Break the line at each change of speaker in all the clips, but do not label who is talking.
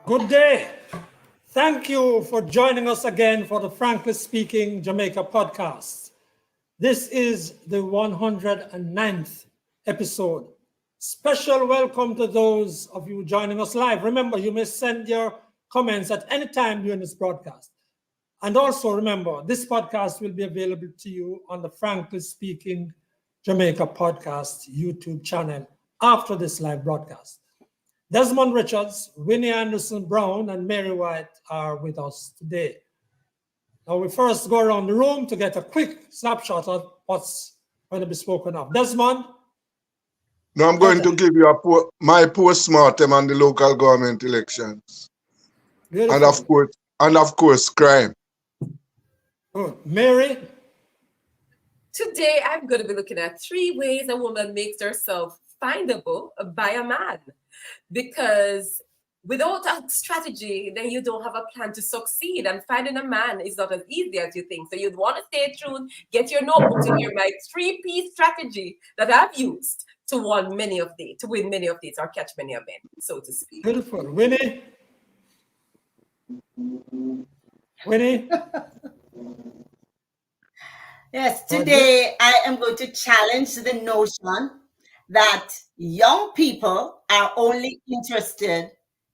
Good day. Thank you for joining us again for the Frankly Speaking Jamaica podcast. This is the 109th episode. Special welcome to those of you joining us live. Remember, you may send your comments at any time during this broadcast. And also remember, this podcast will be available to you on the Frankly Speaking Jamaica podcast YouTube channel after this live broadcast. Desmond Richards, Winnie Anderson-Brown, and Mary White are with us today. Now we first go around the room to get a quick snapshot of what's going to be spoken of. Desmond?
Now I'm going to give you my post-mortem on the local government elections. Beautiful. And of course, crime.
Good. Mary?
Today, I'm going to be looking at 3 ways a woman makes herself findable by a man. Because without a strategy, then you don't have a plan to succeed. And finding a man is not as easy as you think. So you'd want to stay tuned, get your notebook to hear my 3-piece strategy that I've used to win many of these, or catch many of them, so to speak.
Beautiful. Winnie? Winnie?
Yes, today I am going to challenge the notion that young people are only interested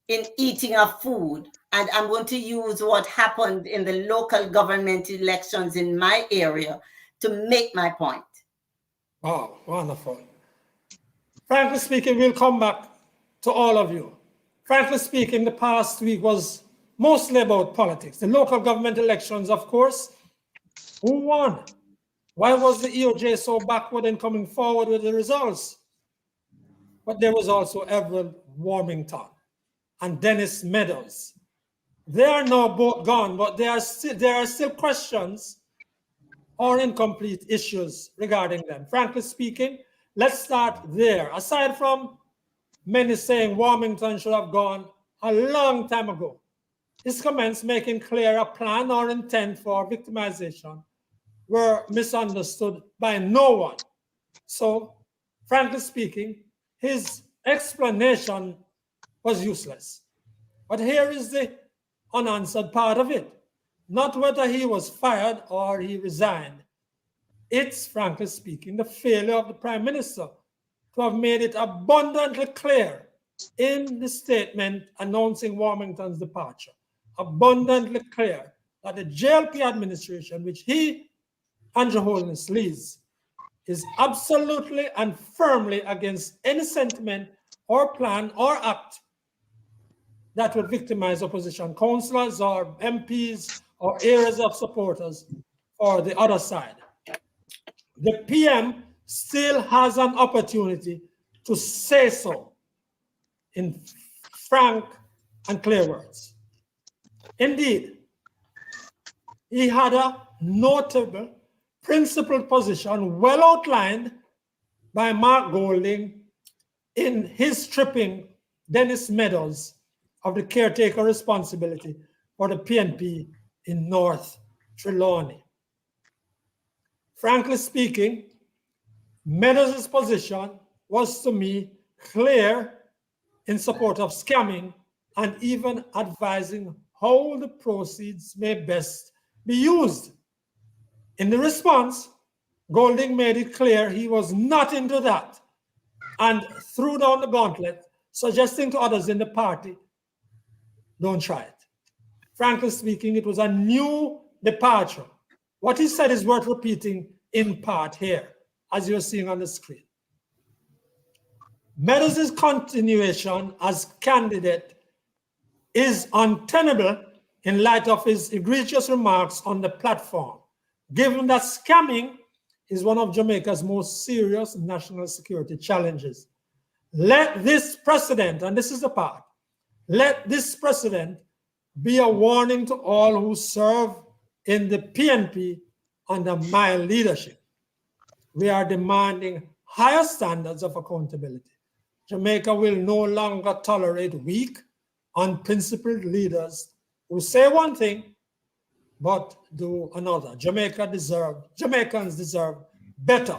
in eating a food. And I'm going to use what happened in the local government elections in my area to make my point.
Wow, wonderful. Frankly speaking, we'll come back to all of you. Frankly speaking, the past week was mostly about politics. The local government elections, of course. Who won? Why was the EOJ so backward in coming forward with the results? But there was also Everett Warmington and Dennis Meadows. They are now both gone, but there are still questions or incomplete issues regarding them. Frankly speaking, let's start there. Aside from many saying Warmington should have gone a long time ago, his comments making clear a plan or intent for victimization were misunderstood by no one. So, frankly speaking, his explanation was useless. But here is the unanswered part of it. Not whether he was fired or he resigned. It's, frankly speaking, the failure of the Prime Minister to have made it abundantly clear in the statement announcing Warmington's departure, abundantly clear that the JLP administration, which he, Andrew Holness, leads, is absolutely and firmly against any sentiment or plan or act that would victimize opposition councillors or MPs or areas of supporters or the other side. The PM still has an opportunity to say so in frank and clear words. Indeed, he had a notable principled position well outlined by Mark Golding in his stripping Dennis Meadows of the caretaker responsibility for the PNP in North Trelawney. Frankly speaking, Meadows' position was to me clear in support of scamming and even advising how the proceeds may best be used. In the response, Golding made it clear he was not into that and threw down the gauntlet, suggesting to others in the party, don't try it. Frankly speaking, it was a new departure. What he said is worth repeating in part here, as you're seeing on the screen. Meadows' continuation as candidate is untenable in light of his egregious remarks on the platform, given that scamming is one of Jamaica's most serious national security challenges. Let this precedent, and this is the part, let this precedent be a warning to all who serve in the PNP under my leadership. We are demanding higher standards of accountability. Jamaica will no longer tolerate weak, unprincipled leaders who say one thing but do another. Jamaicans deserve better,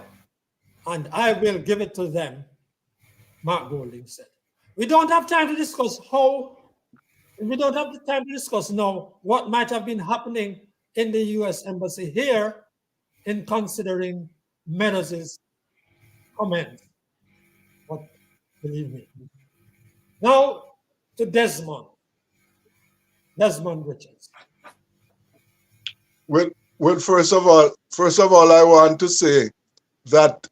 and I will give it to them, Mark Golding said. We don't have time to discuss now what might have been happening in the U.S. Embassy here in considering Meadows' comments. But believe me. Now to Desmond Richards.
Well, first of all, I want to say that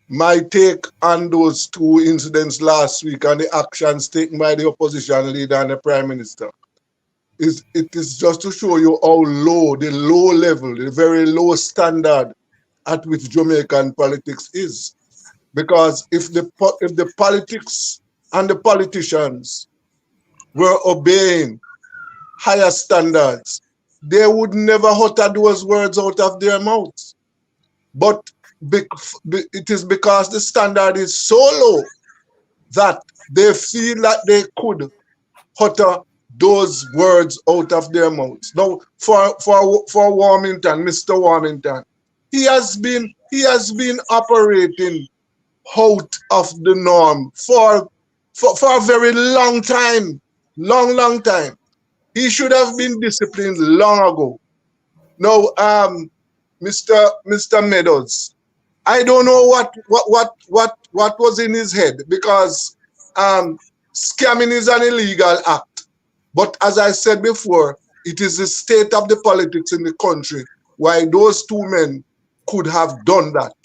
my take on those two incidents last week and the actions taken by the opposition leader and the Prime Minister is just to show you how low, the low level, the very low standard at which Jamaican politics is. Because if the politics and the politicians were obeying higher standards, they would never utter those words out of their mouths. But it is because the standard is so low that they feel that they could utter those words out of their mouths. Now, for Warmington, Mr. Warmington, he has been operating out of the norm for a very long time, long time. He should have been disciplined long ago. Now, Mr. Meadows, I don't know what was in his head, because scamming is an illegal act. But as I said before, it is the state of the politics in the country why those two men could have done that.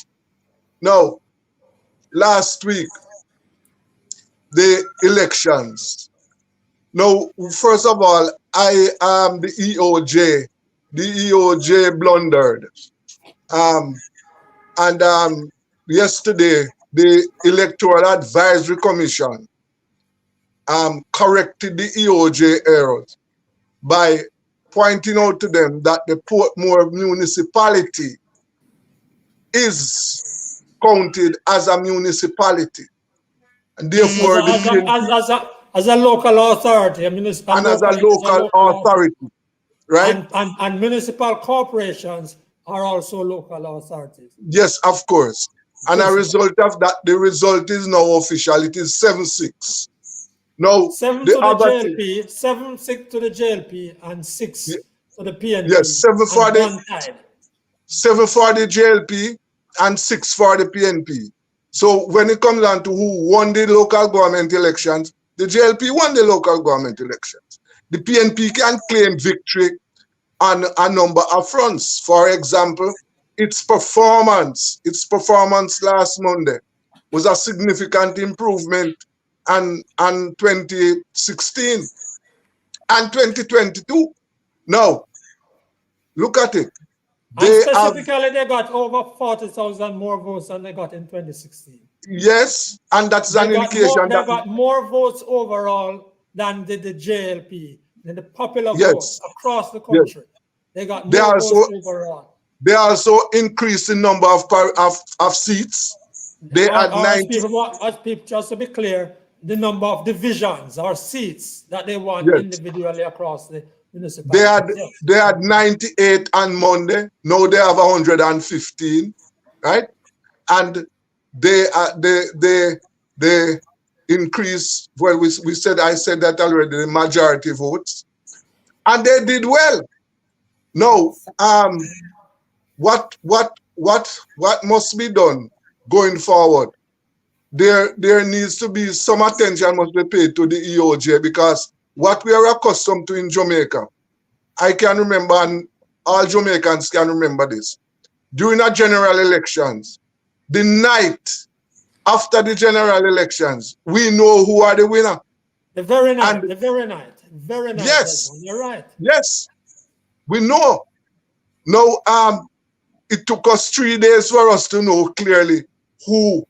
Now, last week, the elections. Now, first of all, I am the EOJ. The EOJ blundered. Yesterday, the Electoral Advisory Commission corrected the EOJ errors by pointing out to them that the Portmore municipality is counted as a municipality. And therefore,
as a local authority, a municipal
and as a local authority, right?
And municipal corporations are also local authorities.
Yes, of course. And a result of that, the result is now official. It is 7-6. Now,
7 to the JLP, 7-6 to the JLP, and 6 to the PNP.
Yes, 7 for the JLP and 6 for the PNP. So when it comes down to who won the local government elections, the JLP won the local government elections. The PNP can claim victory on a number of fronts. For example, its performance last Monday was a significant improvement on 2016 and 2022. Now, look at it.
They got over 40,000 more votes than they got in 2016.
Yes, and that's an indication
that they got more votes overall than did the JLP, than the popular votes across the country. Yes. They got more votes overall.
They also increased the number of seats. They had 90.
Just to be clear, the number of divisions or seats that they want individually across the municipality.
They had 98 on Monday. Now they have 115, right? And they increase. Well, I said that already. The majority votes, and they did well. Now, what must be done going forward? There needs to be some attention must be paid to the EOJ, because what we are accustomed to in Jamaica, I can remember, and all Jamaicans can remember this. During our general elections, the night after the general elections, we know who are the winner.
The very night,
And
the very night, very night,
yes,
Desmond. You're right.
yes, we know. Now, it took us 3 days for us to know clearly who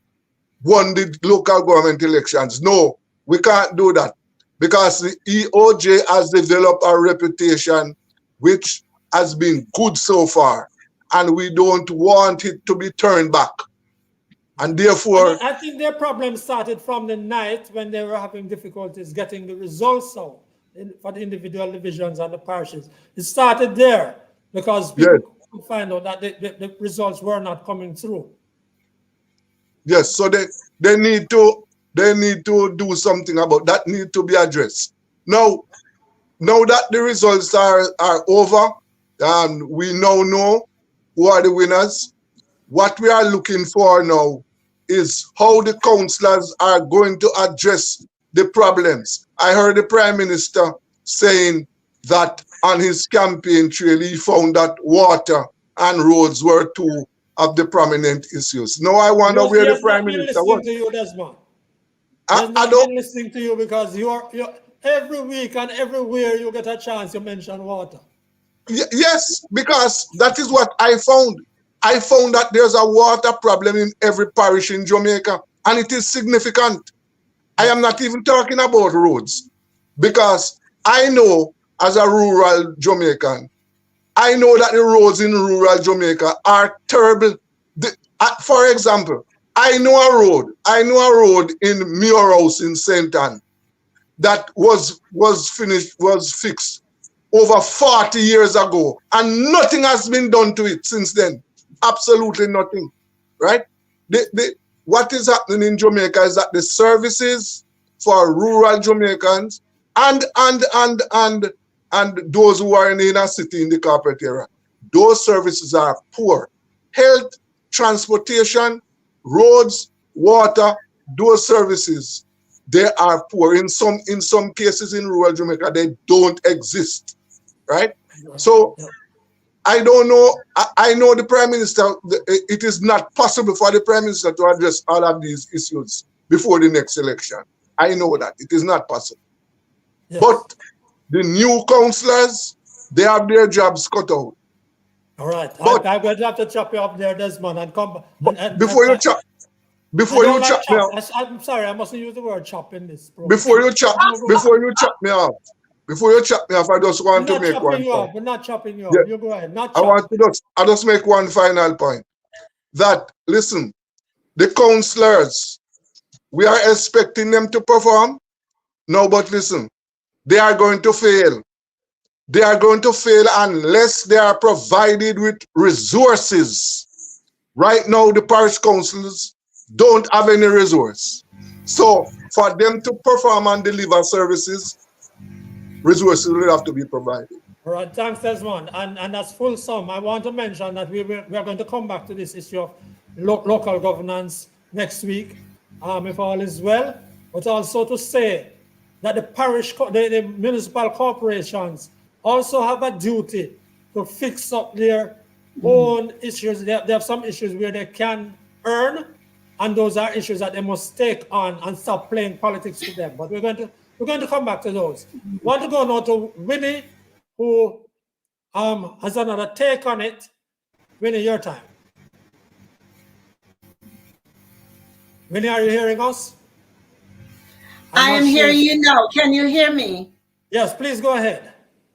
won the local government elections. No, we can't do that because the EOJ has developed a reputation which has been good so far, and we don't want it to be turned back. And therefore,
I think their problem started from the night when they were having difficulties getting the results out for the individual divisions and the parishes. It started there because people
yes,
could find out that the results were not coming through.
yes. So they need to do something about that. Need to be addressed. Now that the results are over, and we now know who are the winners. What we are looking for now is how the councillors are going to address the problems. I heard the Prime Minister saying that on his campaign trail, he found that water and roads were two of the prominent issues. Now I wonder where
He
the
has
Prime
not been
Minister
listening
was.
to you, Desmond. He
I,
has
I
not
don't,
been listening to you because you're every week and everywhere you get a chance, you mention water.
yes, because that is what I found. I found that there's a water problem in every parish in Jamaica, and it is significant. I am not even talking about roads, because I know as a rural Jamaican, I know that the roads in rural Jamaica are terrible. For example, I know a road in Muir House in St. Ann that was fixed over 40 years ago, and nothing has been done to it since then. Absolutely nothing, right? What is happening in Jamaica is that the services for rural Jamaicans and those who are in the inner city in the corporate area, those services are poor. Health, transportation, roads, water, those services, they are poor. In some cases in rural Jamaica, they don't exist, right? So I don't know. I know the Prime Minister, it is not possible for the Prime Minister to address all of these issues before the next election. I know that. It is not possible.
Yes.
But the new councillors, they have their jobs cut out.
All right.
But
I'm going to have to chop you up there, Desmond, and come.
before you chop me
chop.
off,
I'm sorry, I mustn't use the word chop in this program.
before you chop me off, I just want to make one point.
We're not chopping you
Yeah.
off. You go ahead. Not
I
chop.
want to just make one final point. That, listen, the councillors, we are expecting them to perform. No, but listen, they are going to fail. They are going to fail unless they are provided with resources. Right now, the parish councils don't have any resource. So for them to perform and deliver services, resources will have to be provided.
All right, thanks, Desmond. And that's full sum. I want to mention that we are going to come back to this issue of local governance next week, if all is well. But also to say that the municipal corporations also have a duty to fix up their own issues. They have some issues where they can earn, and those are issues that they must take on and stop playing politics with them. But we're going to come back to those. Want to go now to Winnie, who has another take on it. Winnie, your time. Winnie, are you hearing us?
I am hearing you now. Can you hear me?
Yes, please go ahead.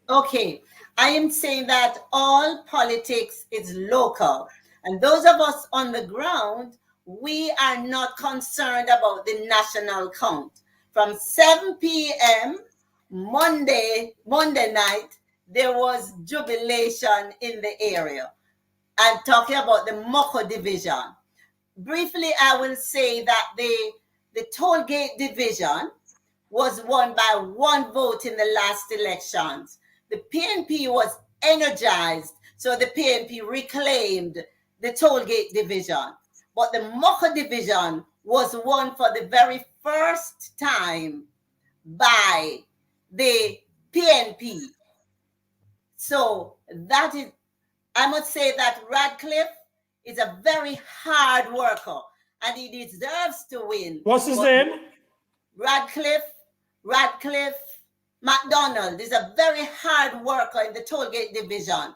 Okay. I am saying that all politics is local. And those of us on the ground, we are not concerned about the national count. From 7 p.m. Monday night, there was jubilation in the area. I'm talking about the Moko division. Briefly, I will say that the toll gate division was won by 1 vote in the last elections. The PNP was energized, so the PNP reclaimed the toll gate division. But the Moko division was won for the very first time by the PNP. So that is, I must say that Radcliffe is a very hard worker. and he deserves to win.
What's his name?
Radcliffe McDonald is a very hard worker in the Tollgate division,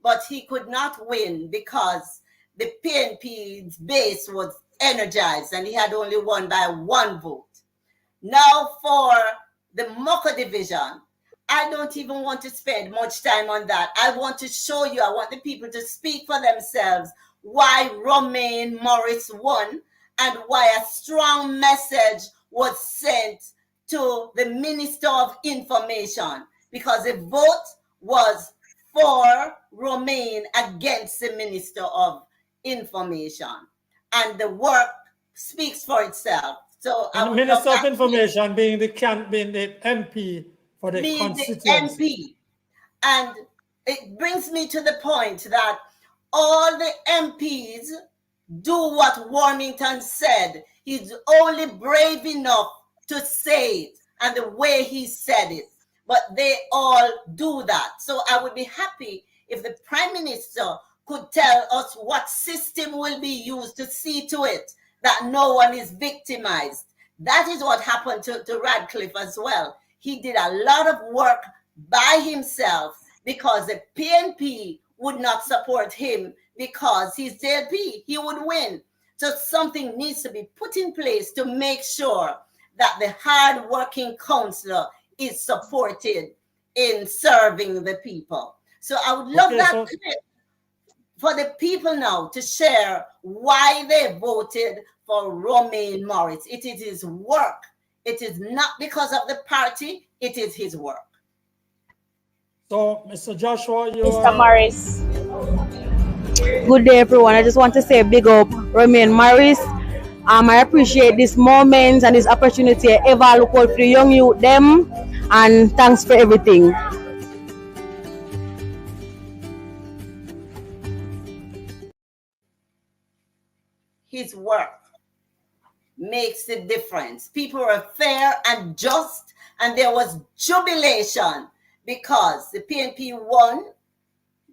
but he could not win because the PNP's base was energized and he had only won by 1 vote. Now for the Moko division, I don't even want to spend much time on that. I want to show you, I want the people to speak for themselves why Romaine Morris won and why a strong message was sent to the Minister of Information, because the vote was for Romaine against the Minister of Information. And the work speaks for itself. So
the Minister of Information being the MP for the constituency.
The MP. And it brings me to the point that all the MPs do what Warmington said. He's only brave enough to say it and the way he said it. But they all do that. So I would be happy if the Prime Minister could tell us what system will be used to see to it that no one is victimized. That is what happened to Radcliffe as well. He did a lot of work by himself because the PNP would not support him because he's JLP. He would win. So something needs to be put in place to make sure that the hard-working councillor is supported in serving the people. So I would love clip for the people now to share why they voted for Romaine Morris. It is his work. It is not because of the party. It is his work.
So, Mr. Joshua,
Mr. Morris. Good day, everyone. I just want to say big up Romaine Morris. I appreciate this moment and this opportunity. I ever look out for the young youth them, and thanks for everything.
His work makes the difference. People were fair and just, and there was jubilation because the PNP won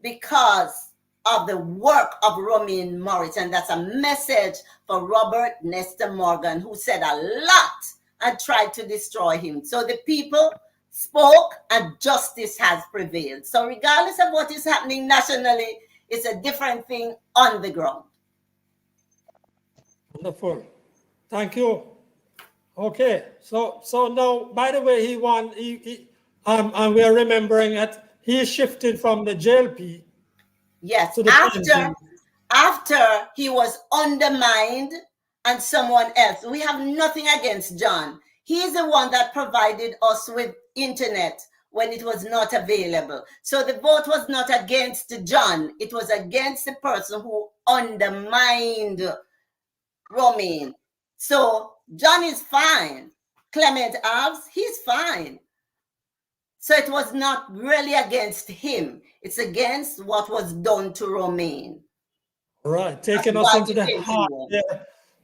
because of the work of Romaine Morris. And that's a message for Robert Nestor Morgan, who said a lot and tried to destroy him. So the people spoke and justice has prevailed. So regardless of what is happening nationally, it's a different thing on the ground.
Wonderful. Thank you. Okay. So now, by the way, he won. And we are remembering that he shifted from the JLP.
Yes.
To the
after he was undermined and someone else. We have nothing against John. He is the one that provided us with internet when it was not available. So the vote was not against John. It was against the person who undermined Romaine. So John is fine. Clement Alves, he's fine. So it was not really against him. It's against what was done to Romaine.
Right, taking us into the heart.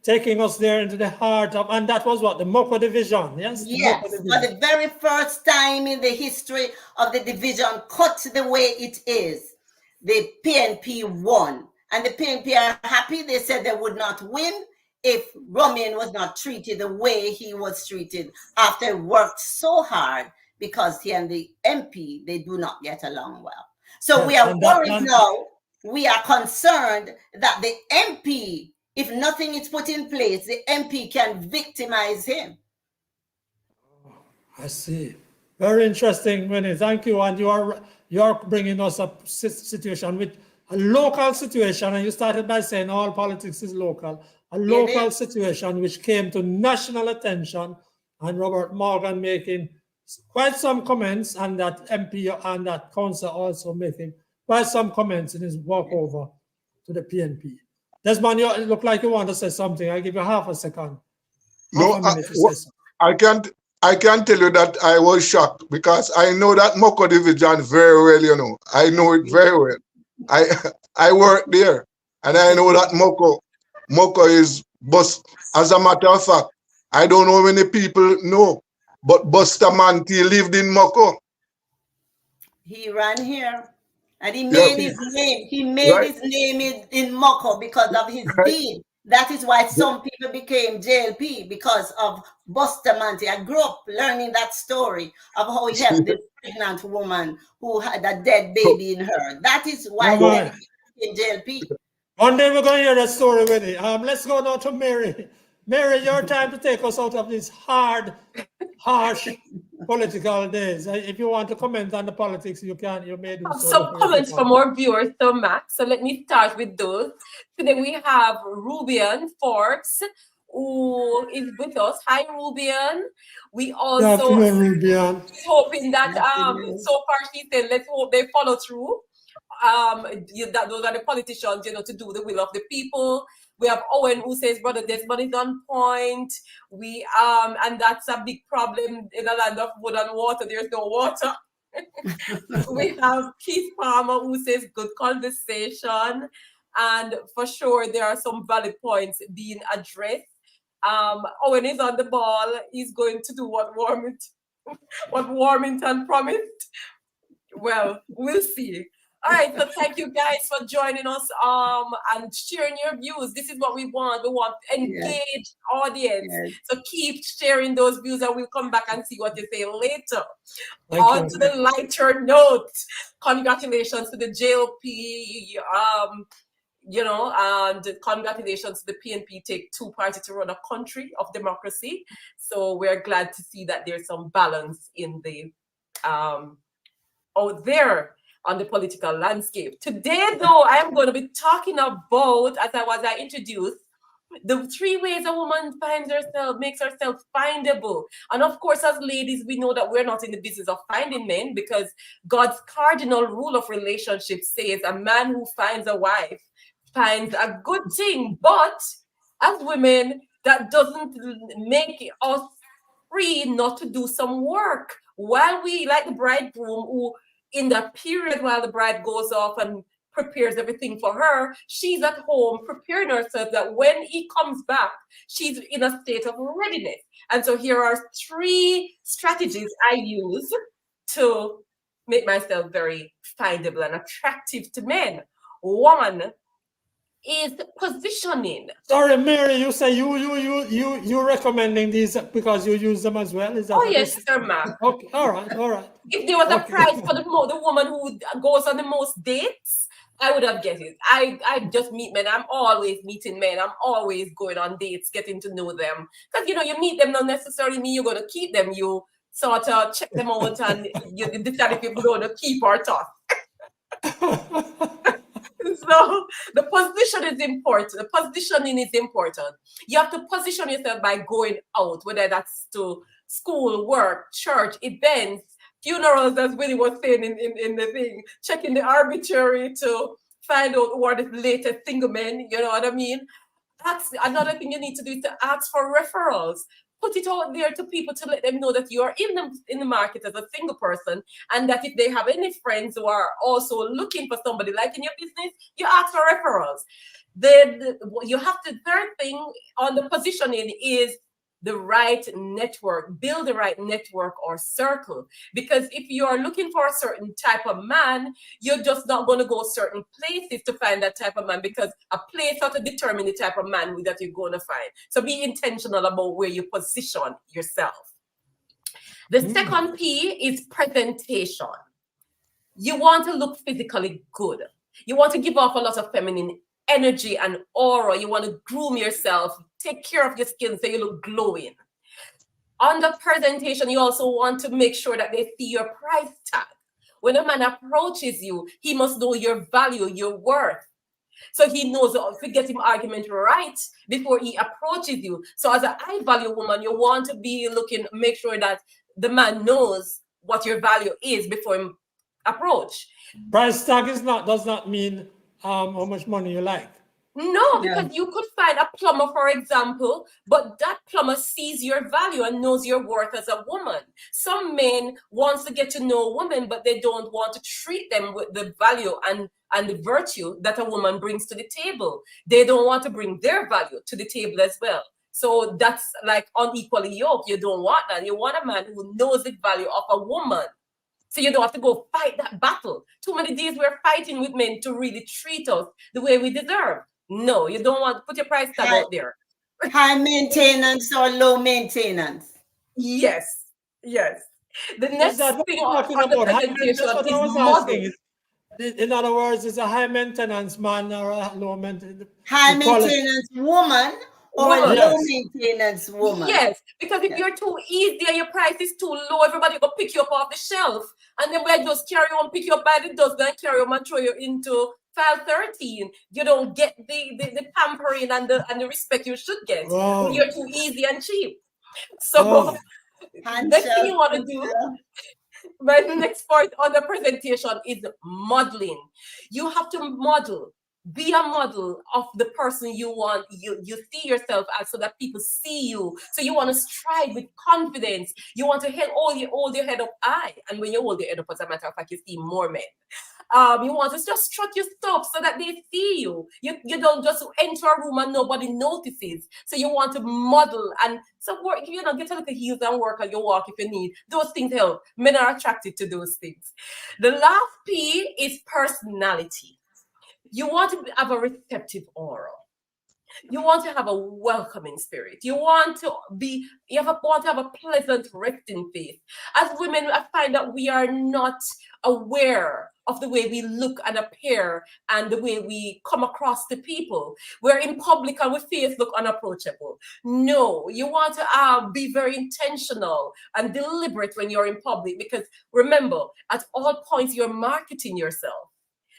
Taking us there into the heart of, and that was what, the Moko division, yes?
Yes, for the very first time in the history of the division, cut the way it is, the PNP won. And the PNP are happy. They said they would not win if Romaine was not treated the way he was treated after he worked so hard, because he and the MP, they do not get along well. So we are worried now. We are concerned that the MP, if nothing is put in place, the MP can victimize him.
I see. Very interesting, Winnie. Thank you. And you are bringing us a situation with a local situation, and you started by saying all politics is local. A local situation which came to national attention, and Robert Morgan making quite some comments, and that MP and that council also making quite some comments in his walkover to the PNP. Desmond, you look like you want to say something. I'll give you half a second.
No, I can't tell you that I was shocked, because I know that Moko division very well, you know. I know it very well. I work there, and I know that Moko is bust. As a matter of fact, I don't know many people know, but Buster Manti lived in Moko.
He ran here, and he made his name. He made his name in Moko because of his deed. That is why some people became JLP, because of Bustamante. I grew up learning that story of how he helped this pregnant woman who had a dead baby in her. That is why they became JLP.
One day we're going to hear that story, Winnie. Let's go now to Mary. Mary, your time to take us out of these hard, harsh political days. If you want to comment on the politics, you can. You may do so.
Some comments from our viewers, so Max. So let me start with those. Today we have Rubian Forbes, who is with us. Hi, Rubian. We also hoping that so far she said, let's hope they follow through. That those are the politicians, to do the will of the people. We have Owen who says, Brother Desmond is on point. We and that's a big problem in a land of wood and water. There's no water. We have Keith Palmer who says good conversation, and for sure there are some valid points being addressed. Owen is on the ball. He's going to do what Warmington promised. Well, we'll see. All right, so thank you guys for joining us and sharing your views. This is what we want. We want engaged audience. So keep sharing those views and we'll come back and see what you say later. On to the lighter note, congratulations to the JLP, and congratulations to the PNP take two parties to run a country of democracy. So we're glad to see that there's some balance in the out there on the political landscape. Today, though, I am going to be talking about, as I introduced, the 3 ways a woman makes herself findable. And of course, as ladies, we know that we're not in the business of finding men, because God's cardinal rule of relationships says a man who finds a wife finds a good thing. But as women, that doesn't make us free not to do some work. While we, like the bridegroom, who in that period while the bride goes off and prepares everything for her, she's at home preparing herself that when he comes back, she's in a state of readiness. And so here are 3 strategies I use to make myself very findable and attractive to men. One is positioning.
Sorry, Mary, you say you recommending these because you use them as well? Is that
yes, sir, ma'am.
Okay, all right.
If there was a prize for the woman who goes on the most dates, I would have get it. I just meet men. I'm always meeting men. I'm always going on dates, getting to know them. Because you meet them, not necessarily mean you're going to keep them. You sort of check them out and you decide if you're going to keep or toss. So the position is important. The positioning is important. You have to position yourself by going out, whether that's to school, work, church, events, funerals, as Winnie was saying in the thing, checking the arbitrary to find out who are the latest single men, you know what I mean? That's another thing you need to do, is to ask for referrals. Put it out there to people to let them know that you are in the market as a single person, and that if they have any friends who are also looking for somebody like in your business, you ask for referrals. Then you have to, third thing on the positioning is the right network. Build the right network or circle, because if you are looking for a certain type of man, you're just not going to go certain places to find that type of man, because a place has to determine the type of man that you're going to find. So be intentional about where you position yourself. The second P is presentation. You want to look physically good. You want to give off a lot of feminine energy and aura. You want to groom yourself, take care of your skin so you look glowing. On the presentation, you also want to make sure that they see your price tag. When a man approaches you, he must know your value, your worth. So he knows to get him argument right before he approaches you. So as a high value woman, you want to be looking, make sure that the man knows what your value is before him approach.
Price tag does not mean how much money you like.
No, because you could find a plumber, for example, but that plumber sees your value and knows your worth as a woman. Some men want to get to know women, but they don't want to treat them with the value and the virtue that a woman brings to the table. They don't want to bring their value to the table as well. So that's like unequally yoked. You don't want that. You want a man who knows the value of a woman. So you don't have to go fight that battle. Too many days we're fighting with men to really treat us the way we deserve. No, you don't want to put your price tag out there.
High maintenance or low maintenance?
Yes, yes. The next thing on the presentation is model.
In other words, is a high maintenance man or a low maintenance?
High maintenance woman or a low maintenance woman?
Yes, because if you're too easy and your price is too low, everybody will pick you up off the shelf. And then we'll just carry on, pick you up by the dozen and carry on and throw you into file 13. You don't get the pampering and the respect you should get. When you're too easy and cheap. So next thing you want to do, my next point on the presentation is modeling. You have to model. Be a model of the person you want, you see yourself as, so that people see you. So you want to stride with confidence. You want to hold your head up high. And when you hold your head up, as a matter of fact, you see more men. You want to just strut your stuff so that they see you. You don't just enter a room and nobody notices. So you want to model and so work, get a little heels and work on your walk if you need. Those things help. Men are attracted to those things. The last P is personality. You want to have a receptive aura. You want to have a welcoming spirit. You want to have a pleasant resting face. As women, I find that we are not aware of the way we look and appear and the way we come across to people. We're in public and we face look unapproachable. No, you want to be very intentional and deliberate when you're in public, because remember, at all points, you're marketing yourself.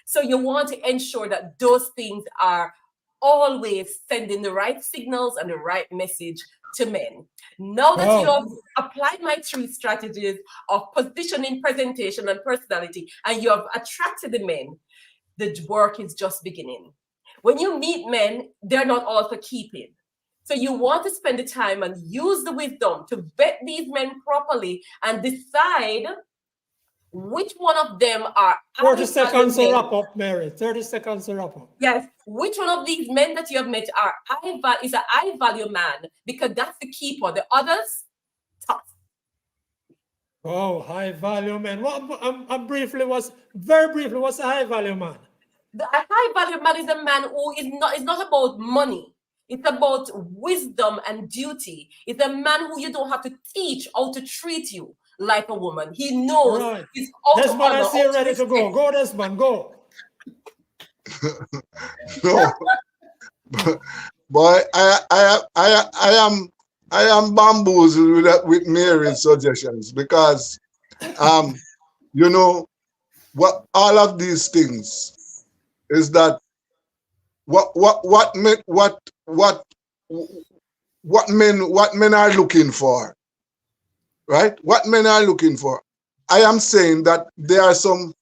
So you want to ensure that those things are always sending the right signals and the right message to men. Now that you have applied my 3 strategies of positioning, presentation, and personality, and you have attracted the men, the work is just beginning. When you meet men, they're not all for keeping. So you want to spend the time and use the wisdom to vet these men properly and decide which one of them are
30 seconds to wrap up, Mary. 30 seconds to wrap up.
Yes. Which one of these men that you have met is a high value man, because that's the keeper. The others, tough.
Oh, high value man. Very briefly, what's a high value man?
A high value man is a man who is not about money. It's about wisdom and duty. It's a man who you don't have to teach how to treat you like a woman. He knows he's
Desmond, I see you ready to go. Go, Desmond, go.
No, boy, I am bamboozled with Mary's suggestions, because you know what, all of these things is that what men are looking for. Right? What men are looking for. I am saying that there are some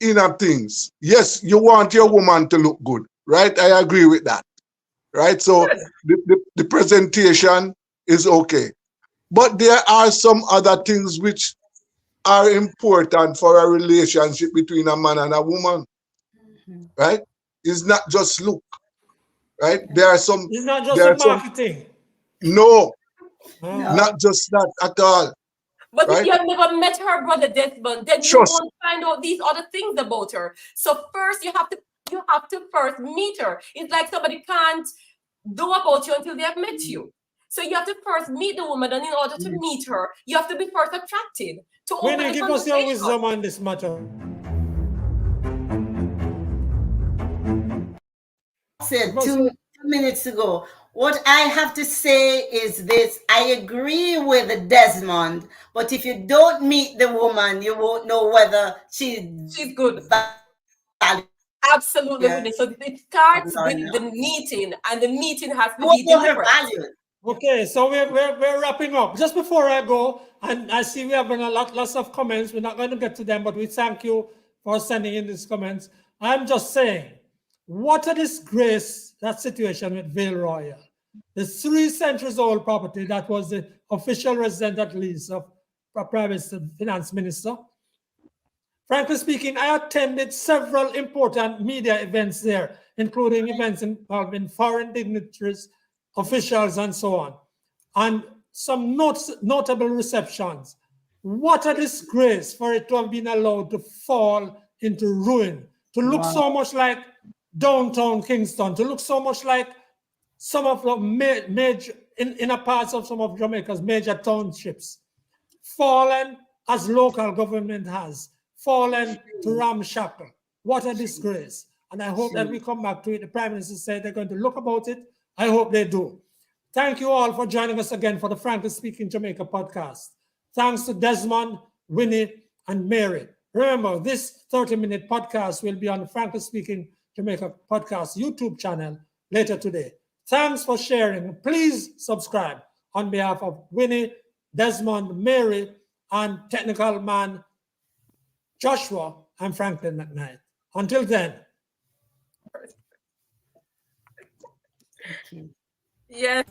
inner things. Yes, you want your woman to look good, right? I agree with that. Right? So the presentation is okay. But there are some other things which are important for a relationship between a man and a woman. Right? It's not just look. Right? There are some.
It's not just marketing.
No. Not just that at all.
But if you have never met her brother Desmond, then you won't find out these other things about her. So first you have to first meet her. It's like somebody can't know about you until they have met you. So you have to first meet the woman, and in order to meet her, you have to be first attracted to open the conversation.
Give us your wisdom on this matter.
Said 2 minutes ago. What I have to say is this: I agree with Desmond, but if you don't meet the woman, you won't know whether she's
good. Absolutely. Yes. So it starts with the meeting, and the meeting has to be deliberate.
Okay, so we're wrapping up. Just before I go, and I see we have lots of comments. We're not going to get to them, but we thank you for sending in these comments. I'm just saying, what a disgrace, that situation with Vale Royal. The 3 centuries old property that was the official resident at least of private finance minister. Frankly speaking, I attended several important media events there, including events involving foreign dignitaries, officials, and so on, and some notable receptions. What a disgrace for it to have been allowed to fall into ruin, to look so much like downtown Kingston to look so much like some of the major inner parts of some of Jamaica's major townships, fallen as local government has, fallen to ramshackle. What a disgrace. And I hope that we come back to it. The Prime Minister said they're going to look about it. I hope they do. Thank you all for joining us again for the Frankly Speaking Jamaica podcast. Thanks to Desmond, Winnie, and Mary. Remember, this 30-minute podcast will be on the Frankly Speaking Jamaica podcast YouTube channel later today. Thanks for sharing. Please subscribe on behalf of Winnie, Desmond, Mary, and technical man Joshua and Franklin McKnight. Until then.
Thank you.
Yes.